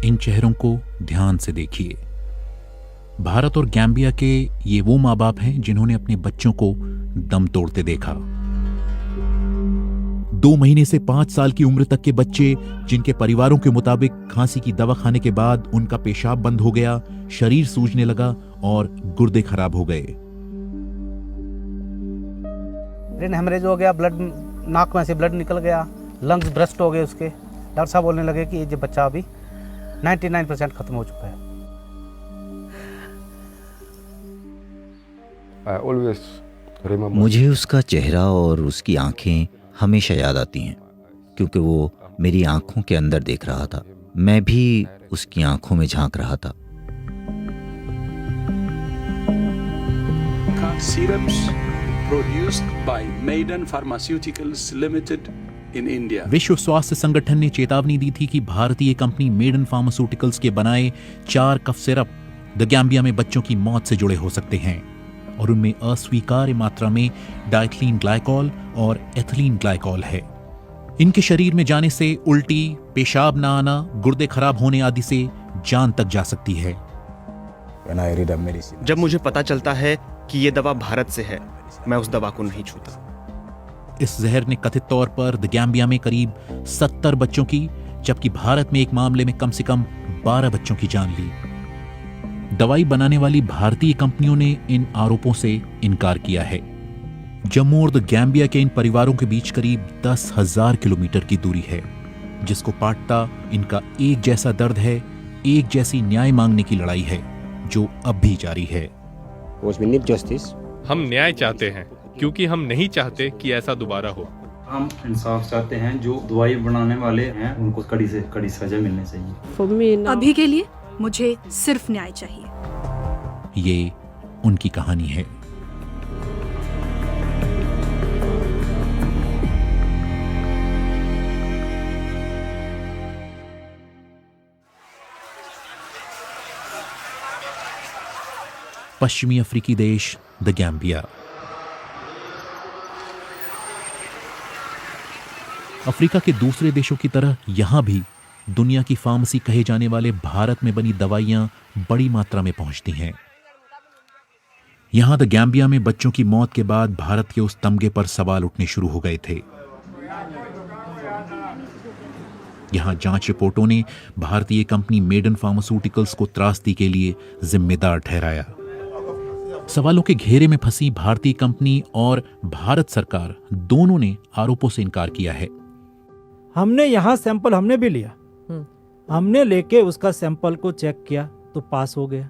इन चेहरों को ध्यान से देखिए। भारत और गैम्बिया के ये वो माँ बाप हैं जिन्होंने अपने बच्चों को दम तोड़ते देखा। 2 महीने से 5 साल की उम्र तक के बच्चे जिनके परिवारों के मुताबिक खांसी की दवा खाने के बाद उनका पेशाब बंद हो गया, शरीर सूजने लगा और गुर्दे खराब हो गए। ब्रेन हेमरेज हो गया, ब्लड नाक में से ब्लड निकल गया, लंग्स ब्रस्ट हो गए उसके। डॉक्टर साहब बोलने लगे कि ये बच्चा अभी 99% खत्म हो चुका है। मुझे उसका चेहरा और उसकी आंखें हमेशा याद आती हैं, क्योंकि वो मेरी आंखों के अंदर देख रहा था। मैं भी उसकी आंखों में झांक रहा था। Syrups produced by Maiden Pharmaceuticals Limited in India. विश्व स्वास्थ्य संगठन ने चेतावनी दी थी कि भारतीय कंपनी मेडन फार्मास्यूटिकल्स के बनाए 4 कफ सिरप द गैम्बिया में बच्चों की मौत से जुड़े हो सकते हैं और उनमें अस्वीकार्य मात्रा में डाइथिलीन ग्लाइकॉल और एथिलीन ग्लाइकॉल है। इनके शरीर में जाने से उल्टी, पेशाब ना आना, गुर्दे खराब होने आदि से जान तक जा सकती है। जब मुझे पता चलता है कि ये दवा भारत से है, मैं उस दवा को नहीं छूता। इस जहर ने कथित तौर पर द गैम्बिया में करीब 70 बच्चों की, जबकि भारत में एक मामले में कम से कम 12 बच्चों की जान ली। दवाई बनाने वाली भारतीय कंपनियों ने इन आरोपों से इनकार किया है। जम्मू और द गैम्बिया के इन परिवारों के बीच करीब 10,000 किलोमीटर की दूरी है, जिसको पाटता इनका एक जैसा दर्द है, एक जैसी न्याय मांगने की लड़ाई है जो अब भी जारी है। हम न्याय चाहते हैं क्योंकि हम नहीं चाहते कि ऐसा दोबारा हो। हम इंसाफ चाहते हैं। जो दवाई बनाने वाले हैं उनको कड़ी से कड़ी सजा मिलनी चाहिए। अभी के लिए मुझे सिर्फ न्याय चाहिए। ये उनकी कहानी है। पश्चिमी अफ्रीकी देश द गैम्बिया। अफ्रीका के दूसरे देशों की तरह यहां भी दुनिया की फार्मेसी कहे जाने वाले भारत में बनी दवाइयां बड़ी मात्रा में पहुंचती हैं। यहां द गैम्बिया में बच्चों की मौत के बाद भारत के उस तमगे पर सवाल उठने शुरू हो गए थे। यहां जांच रिपोर्टों ने भारतीय कंपनी मेडन फार्मास्यूटिकल्स को त्रासदी के लिए जिम्मेदार ठहराया। सवालों के घेरे में फंसी भारतीय कंपनी और भारत सरकार दोनों ने आरोपों से इनकार किया है। हमने यहाँ सैंपल हमने भी लिया, हमने लेके उसका सैंपल को चेक किया तो पास हो गया।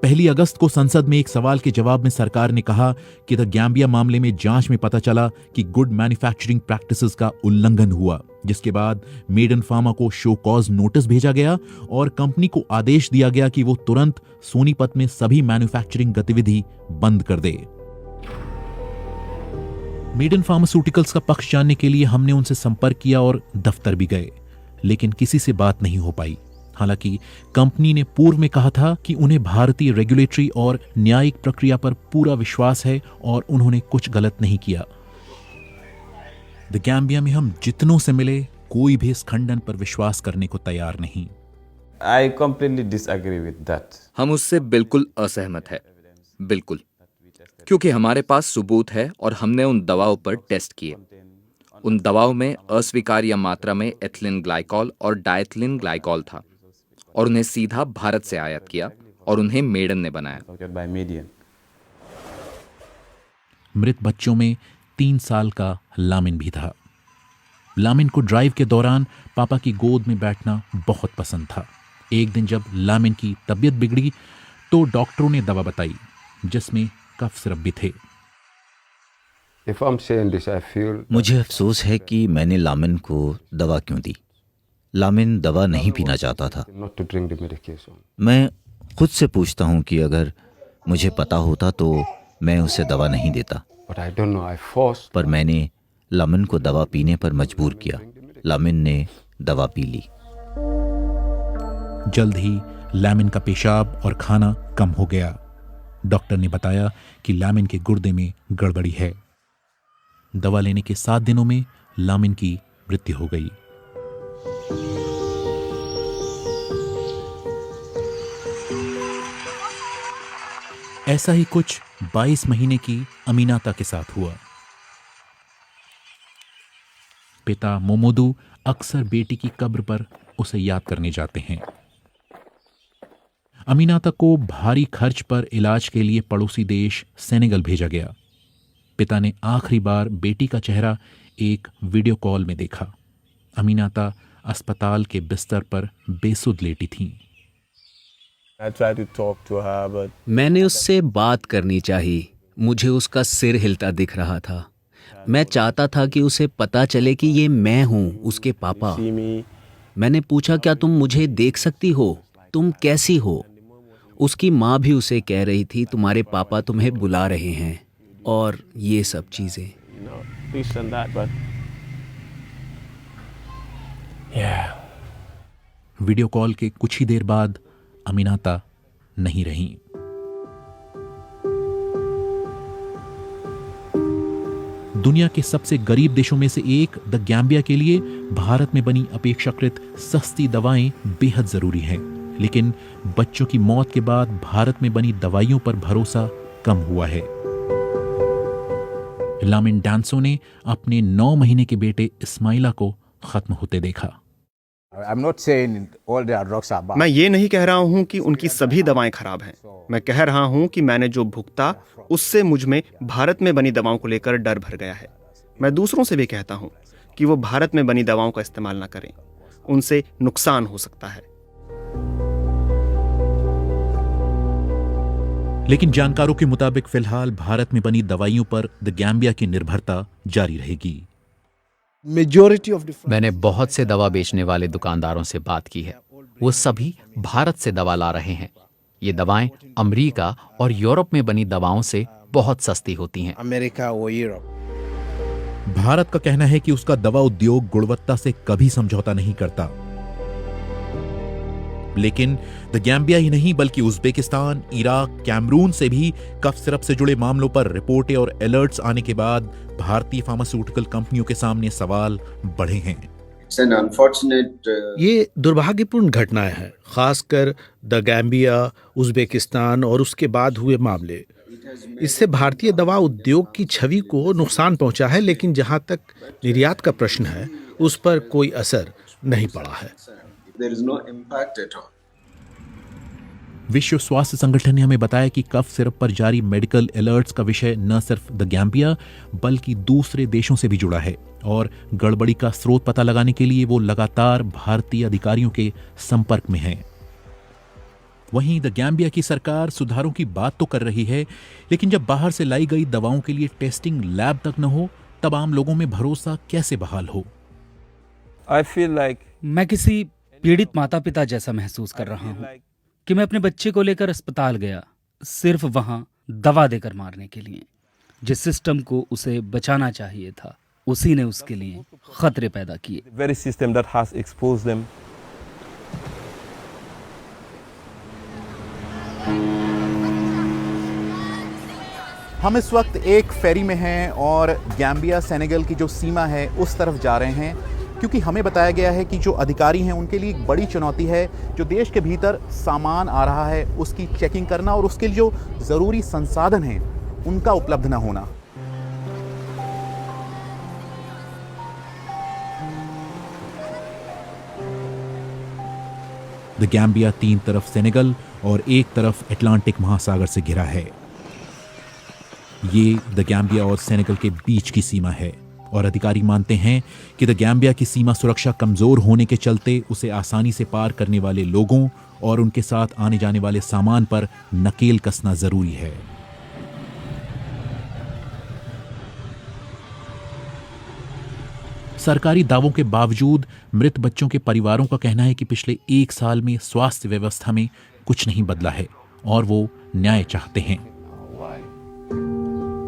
1 अगस्त को संसद में एक सवाल के जवाब में सरकार ने कहा कि द गैम्बिया मामले में जांच में पता चला कि गुड मैन्युफैक्चरिंग प्रैक्टिसेस का उल्लंघन हुआ, जिसके बाद मेडन फार्मा को शो कॉज नोटिस भेजा गया और कंपनी को आदेश दिया गया कि वो तुरंत सोनीपत में सभी मैन्युफैक्चरिंग गतिविधि बंद कर दे। मेडन फार्मास्यूटिकल्स का पक्ष जानने के लिए हमने उनसे संपर्क किया और दफ्तर भी गए, लेकिन किसी से बात नहीं हो पाई। हालांकि कंपनी ने पूर्व में कहा था कि उन्हें भारतीय रेगुलेटरी और न्यायिक प्रक्रिया पर पूरा विश्वास है और उन्होंने कुछ गलत नहीं किया। द गैम्बिया में हम जितनों से मिले, कोई भी इस खंडन पर विश्वास करने को तैयार नहीं। I completely disagree with that. हम उससे बिल्कुल असहमत है, बिल्कुल, क्योंकि हमारे पास सबूत है और हमने उन दवाओं पर टेस्ट किए। उन दवाओं में अस्वीकार्य मात्रा में एथिलीन ग्लाइकॉल और डाइथिलीन ग्लाइकॉल था और उन्हें सीधा भारत से आयात किया और उन्हें मेडन ने बनाया। मृत बच्चों में 3 साल का लामिन भी था। लामिन को ड्राइव के दौरान पापा की गोद में बैठना बहुत पसंद था। एक दिन जब लामिन की तबीयत बिगड़ी तो डॉक्टरों ने दवा बताई जिसमें कफ सिरप भी थे। मुझे अफसोस है कि मैंने लामिन को दवा क्यों दी। लामिन दवा नहीं पीना चाहता था। मैं खुद से पूछता हूं कि अगर मुझे पता होता तो मैं उसे दवा नहीं देता, पर मैंने लामिन को दवा पीने पर मजबूर किया। लामिन ने दवा पी ली। जल्द ही लामिन का पेशाब और खाना कम हो गया। डॉक्टर ने बताया कि लामिन के गुर्दे में गड़बड़ी है। दवा लेने के 7 दिनों में लामिन की मृत्यु हो गई। ऐसा ही कुछ 22 महीने की अमीनाता के साथ हुआ। पिता मोमोदू अक्सर बेटी की कब्र पर उसे याद करने जाते हैं। अमीनाता को भारी खर्च पर इलाज के लिए पड़ोसी देश सेनेगल भेजा गया। पिता ने आखिरी बार बेटी का चेहरा एक वीडियो कॉल में देखा। अमीनाता अस्पताल के बिस्तर पर बेसुध लेटी थीं। मैंने उससे बात करनी चाहिए। मुझे उसका सिर हिलता दिख रहा था। मैं चाहता था कि उसे पता चले कि ये मैं हूं, उसके पापा। मैंने पूछा, क्या तुम मुझे देख सकती हो? तुम कैसी हो? उसकी माँ भी उसे कह रही थी, तुम्हारे पापा तुम्हें बुला रहे हैं, और ये सब चीजें। वीडियो कॉल के कुछ ही देर बाद अमीनाता नहीं रहीं। दुनिया के सबसे गरीब देशों में से एक द गैम्बिया के लिए भारत में बनी अपेक्षाकृत सस्ती दवाएं बेहद जरूरी हैं, लेकिन बच्चों की मौत के बाद भारत में बनी दवाइयों पर भरोसा कम हुआ है। लामिन डांसो ने अपने 9 महीने के बेटे इस्माइला को खत्म होते देखा। मैं ये नहीं कह रहा हूँ कि उनकी सभी दवाएं खराब हैं। मैं कह रहा हूँ कि मैंने जो भुगता उससे मुझ में भारत में बनी दवाओं को लेकर डर भर गया है। मैं दूसरों से भी कहता हूँ कि वो भारत में बनी दवाओं का इस्तेमाल ना करें, उनसे नुकसान हो सकता है। लेकिन जानकारों के मुताबिक फिलहाल भारत में बनी दवाइयों पर द गैम्बिया की निर्भरता जारी रहेगी। मैंने बहुत से दवा बेचने वाले दुकानदारों से बात की है। वो सभी भारत से दवा ला रहे हैं। ये दवाएं अमेरिका और यूरोप में बनी दवाओं से बहुत सस्ती होती हैं। भारत का कहना है कि उसका दवा उद्योग गुणवत्ता से कभी समझौता नहीं करता। लेकिन द गैम्बिया ही नहीं बल्कि उज्बेकिस्तान, इराक, कैमरून से भी कफ सिरप से जुड़े मामलों पर रिपोर्टें और अलर्ट्स आने के बाद भारतीय फार्मास्यूटिकल कंपनियों के सामने सवाल बढ़े हैं। ये दुर्भाग्यपूर्ण घटनाएं हैं, खासकर द गैम्बिया, उज्बेकिस्तान और उसके बाद हुए मामले। इससे भारतीय दवा उद्योग की छवि को नुकसान पहुंचा है, लेकिन जहां तक निर्यात का प्रश्न है उस पर कोई असर नहीं पड़ा है। विश्व स्वास्थ्य संगठन ने हमें बताया कि कफ सिरप पर जारी मेडिकल अलर्ट्स का विषय न सिर्फ द गैम्बिया बल्कि दूसरे देशों से भी जुड़ा है, और गड़बड़ी का स्रोत पता लगाने के लिए वो लगातार भारतीय अधिकारियों के संपर्क में हैं। वहीं द गैम्बिया की सरकार सुधारों की बात तो कर रही है, लेकिन जब बाहर से लाई गई दवाओं के लिए टेस्टिंग लैब तक न हो, तब आम लोगों में भरोसा कैसे बहाल हो? मैं किसी पीड़ित माता पिता जैसा महसूस कर रहा हूँ कि मैं अपने बच्चे को लेकर अस्पताल गया, सिर्फ वहां दवा देकर मारने के लिए। जिस सिस्टम को उसे बचाना चाहिए था, उसी ने उसके लिए खतरे पैदा किए। हम इस वक्त एक फेरी में हैं और गैम्बिया सेनेगल की जो सीमा है उस तरफ जा रहे हैं, क्योंकि हमें बताया गया है कि जो अधिकारी हैं उनके लिए एक बड़ी चुनौती है जो देश के भीतर सामान आ रहा है उसकी चेकिंग करना और उसके लिए जो ज़रूरी संसाधन हैं उनका उपलब्ध न होना। द गैम्बिया 3 तरफ सेनेगल और एक तरफ अटलांटिक महासागर से घिरा है। ये द गैम्बिया और सेनेगल के बीच की सीमा है, और अधिकारी मानते हैं कि द गैम्बिया की सीमा सुरक्षा कमजोर होने के चलते उसे आसानी से पार करने वाले लोगों और उनके साथ आने जाने वाले सामान पर नकेल कसना जरूरी है। सरकारी दावों के बावजूद मृत बच्चों के परिवारों का कहना है कि पिछले 1 साल में स्वास्थ्य व्यवस्था में कुछ नहीं बदला है और वो न्याय चाहते हैं।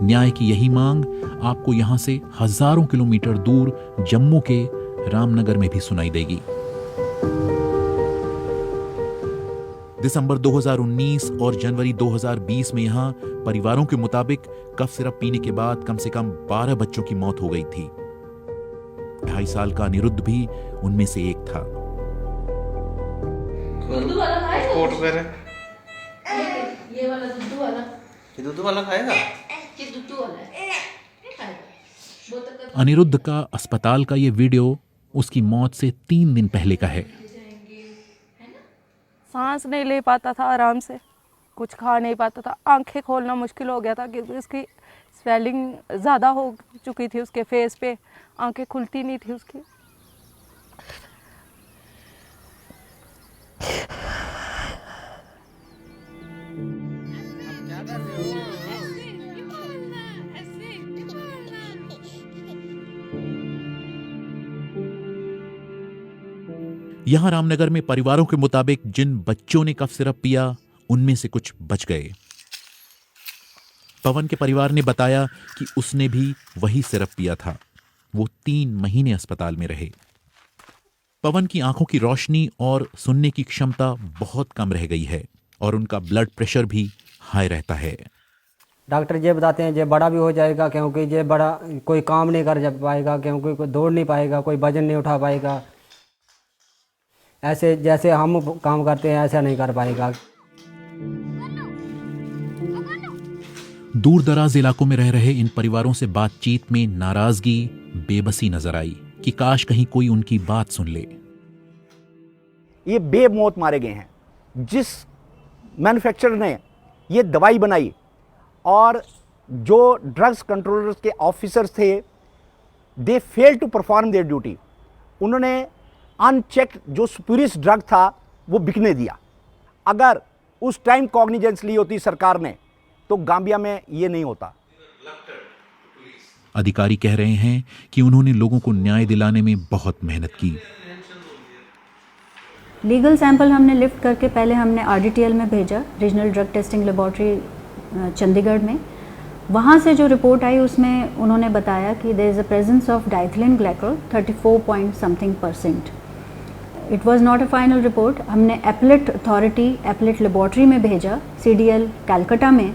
न्याय की यही मांग आपको यहां से हजारों किलोमीटर दूर जम्मू के रामनगर में भी सुनाई देगी। दिसंबर 2019 और जनवरी 2020 में यहां परिवारों के मुताबिक कफ सिरप पीने के बाद कम से कम 12 बच्चों की मौत हो गई थी। 2.5 साल का अनिरुद्ध भी उनमें से एक था। ये वाला दूध वाला दूध वाला खाएगा? अनिरुद्ध का अस्पताल का ये वीडियो उसकी मौत से 3 दिन पहले का है। सांस नहीं ले पाता था आराम से, कुछ खा नहीं पाता था, आंखें खोलना मुश्किल हो गया था क्योंकि उसकी स्वेलिंग ज़्यादा हो चुकी थी उसके फेस पे, आंखें खुलती नहीं थी उसकी। यहां रामनगर में परिवारों के मुताबिक जिन बच्चों ने कफ सिरप पिया उनमें से कुछ बच गए। पवन के परिवार ने बताया कि उसने भी वही सिरप पिया था। वो 3 महीने अस्पताल में रहे। पवन की आंखों की रोशनी और सुनने की क्षमता बहुत कम रह गई है और उनका ब्लड प्रेशर भी हाई रहता है। डॉक्टर ये बताते हैं ये बड़ा भी हो जाएगा क्योंकि ये बड़ा कोई काम नहीं कर पाएगा, क्योंकि कोई दौड़ नहीं पाएगा, कोई वजन नहीं उठा पाएगा, ऐसे जैसे हम काम करते हैं ऐसा नहीं कर पाएगा। दूर दराज इलाकों में रह रहे इन परिवारों से बातचीत में नाराजगी, बेबसी नजर आई कि काश कहीं कोई उनकी बात सुन ले। ये बेमौत मारे गए हैं। जिस मैन्युफैक्चरर ने ये दवाई बनाई और जो ड्रग्स कंट्रोलर्स के ऑफिसर्स थे, they fail to perform their duty. उन्होंने अनचेक्ड जो स्पूरियस ड्रग था वो बिकने दिया। अगर उस टाइम कॉग्निजेंस ली होती सरकार ने तो गाम्बिया में ये नहीं होता। अधिकारी कह रहे हैं कि उन्होंने लोगों को न्याय दिलाने में बहुत मेहनत की। लीगल सैंपल हमने लिफ्ट करके पहले हमने RDTL में भेजा, regional drug testing laboratory Chandigarh में। वहाँ से जो रिपोर्ट आई उसमें उन्होंने बताया कि there is a presence of diethylene glycol 34% it was not a final report. हमने एपलेट अथॉरिटी, एपलेट लेबोरेटरी में भेजा, CDL कैलकाटा में,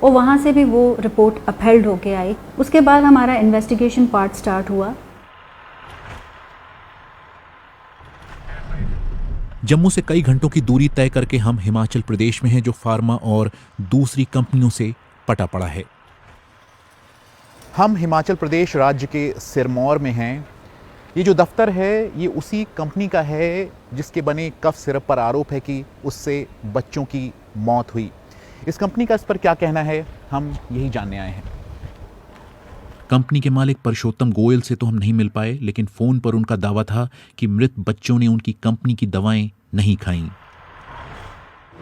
और वहाँ से भी वो रिपोर्ट अपहेल्ड होके आई। उसके बाद हमारा इन्वेस्टिगेशन पार्ट स्टार्ट हुआ। जम्मू से कई घंटों की दूरी तय करके हम हिमाचल प्रदेश में हैं, जो फार्मा और दूसरी कंपनियों से पटा पड़ा है। हम हिमाचल प्रदेश राज्य के सिरमौर में हैं। ये जो दफ्तर है ये उसी कंपनी का है जिसके बने कफ सिरप पर आरोप है कि उससे बच्चों की मौत हुई। इस कंपनी का इस पर क्या कहना है, हम यही जानने आए हैं। कंपनी के मालिक परशोत्तम गोयल से तो हम नहीं मिल पाए, लेकिन फोन पर उनका दावा था कि मृत बच्चों ने उनकी कंपनी की दवाएं नहीं खाईं।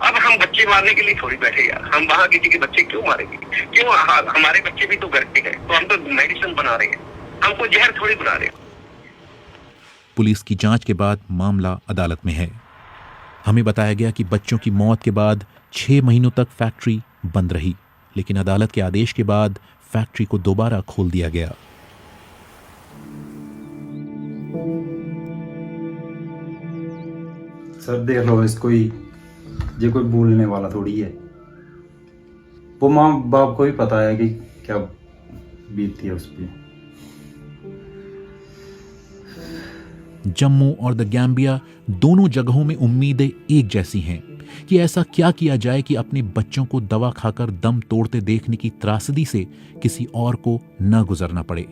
अब हम बच्चे मारने के लिए थोड़ी बैठे यार, हम वहाँ किसी के बच्चे क्यों मारेंगे? क्यों? हमारे बच्चे भी तो घर के हैं, तो हम तो मेडिसिन बना रहे हैं, हम कोई जहर थोड़ी बना रहे हैं। पुलिस की जांच के बाद मामला अदालत में है। हमें बताया गया कि बच्चों की मौत के बाद 6 महीनों तक फैक्ट्री बंद रही, लेकिन अदालत के आदेश के बाद फैक्ट्री को दोबारा खोल दिया गया। सर देख लो, इसको ही ये कोई बोलने वाला थोड़ी है। वो माँ बाप को भी पता है कि क्या बीतती है उस पर। जम्मू और द गैम्बिया दोनों जगहों में उम्मीदें एक जैसी हैं कि ऐसा क्या किया जाए कि अपने बच्चों को दवा खाकर दम तोड़ते देखने की त्रासदी से किसी और को न गुजरना पड़े।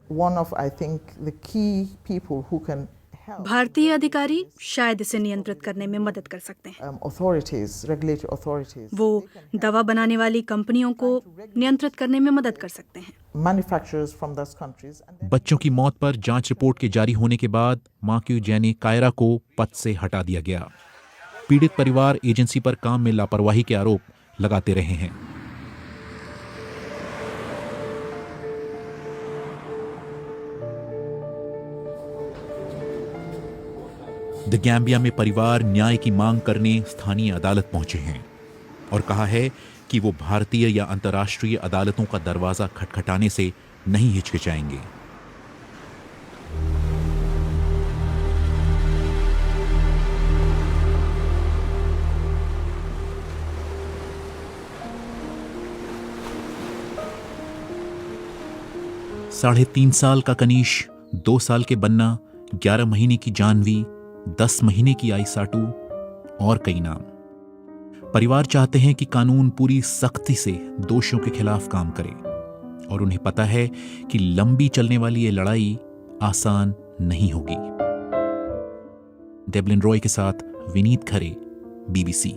One of, I think, the key people who can help. भारतीय अधिकारी शायद इसे नियंत्रित करने में मदद कर सकते हैं। Authorities, regulatory authorities. वो दवा बनाने वाली कंपनियों को नियंत्रित करने में मदद कर सकते हैं। Manufacturers from those countries. बच्चों की मौत पर जांच रिपोर्ट के जारी होने के बाद माक्यू जैनी कायरा को पद से हटा दिया गया। पीड़ित परिवार एजेंसी पर काम में लापरवाही के आरोप लगाते रहे हैं। द गैम्बिया में परिवार न्याय की मांग करने स्थानीय अदालत पहुंचे हैं और कहा है कि वो भारतीय या अंतर्राष्ट्रीय अदालतों का दरवाजा खटखटाने से नहीं हिचकिचाएंगे। साढ़े 3 साल का कनीश, 2 साल के बन्ना 11 महीने की जानवी, 10 महीने की आईसाटू और कई नाम। परिवार चाहते हैं कि कानून पूरी सख्ती से दोषियों के खिलाफ काम करे और उन्हें पता है कि लंबी चलने वाली ये लड़ाई आसान नहीं होगी। डेवलिन रॉय के साथ विनीत खरे, BBC।